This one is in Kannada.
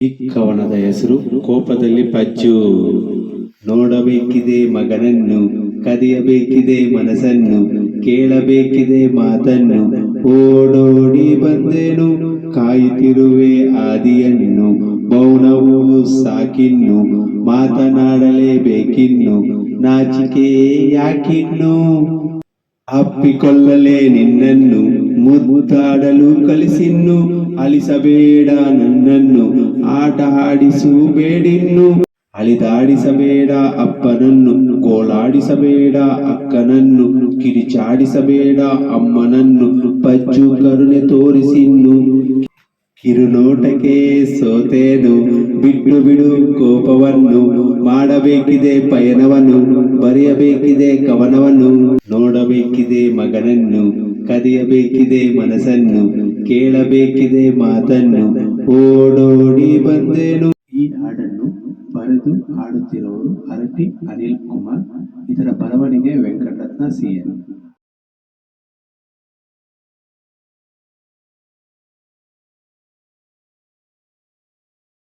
ಈ ಕವನದ ಹೆಸರು ಕೋಪದಲ್ಲಿ ಪಜ್ಜು. ನೋಡಬೇಕಿದೆ ಮಗನನ್ನು, ಕದಿಯಬೇಕಿದೆ ಮನಸ್ಸನ್ನು, ಕೇಳಬೇಕಿದೆ ಮಾತನ್ನು. ಓಡೋಡಿ ಬಂದೆನು, ಕಾಯುತ್ತಿರುವೆ ಆದಿಯನ್ನು. ಮೌನವು ಸಾಕಿನ್ನು, ಮಾತನಾಡಲೇಬೇಕಿನ್ನು. ನಾಚಿಕೆ ಯಾಕಿನ್ನು, ಅಪ್ಪಿಕೊಳ್ಳಲೇ ನಿನ್ನನ್ನು. ಮುದ್ದಾಡಲು ಕಲಿಸಿನ್ನು, ಅಲಿಸಬೇಡ ನನ್ನನ್ನು. ಆಟ ಆಡಿಸಬೇಡಿನ್ನು, ಅಲಿದಾಡಿಸಬೇಡ ಅಪ್ಪನನ್ನು. ಗೋಳಾಡಿಸಬೇಡ ಅಕ್ಕನನ್ನು, ಕಿರಿಚಾಡಿಸಬೇಡ ಅಮ್ಮನನ್ನು. ಪಜ್ಜು ಕರುಣೆ ತೋರಿಸಿನ್ನು, ಕಿರುನೋಟಕ್ಕೆ ಸೋತೇನು. ಬಿಟ್ಟು ಬಿಡು ಕೋಪವನ್ನು, ಮಾಡಬೇಕಿದೆ ಪಯಣವನ್ನು. ಬರೆಯಬೇಕಿದೆ ಕವನವನ್ನು. ನೋಡಬೇಕಿದೆ ಮಗನನ್ನು, ಕದಿಯಬೇಕಿದೆ ಮನಸ್ಸನ್ನು, ಕೇಳಬೇಕಿದೆ ಮಾತನ್ನು. ಓಡೋಡಿ ಬಂದೆನು. ಈ ಹಾಡನ್ನು ಬರೆದು ಹಾಡುತ್ತಿರುವವರು ಅರಟಿ ಅನಿಲ್ ಕುಮಾರ್. ಇದರ ಬರವಣಿಗೆ ವೆಂಕಟರತ್ನ CN.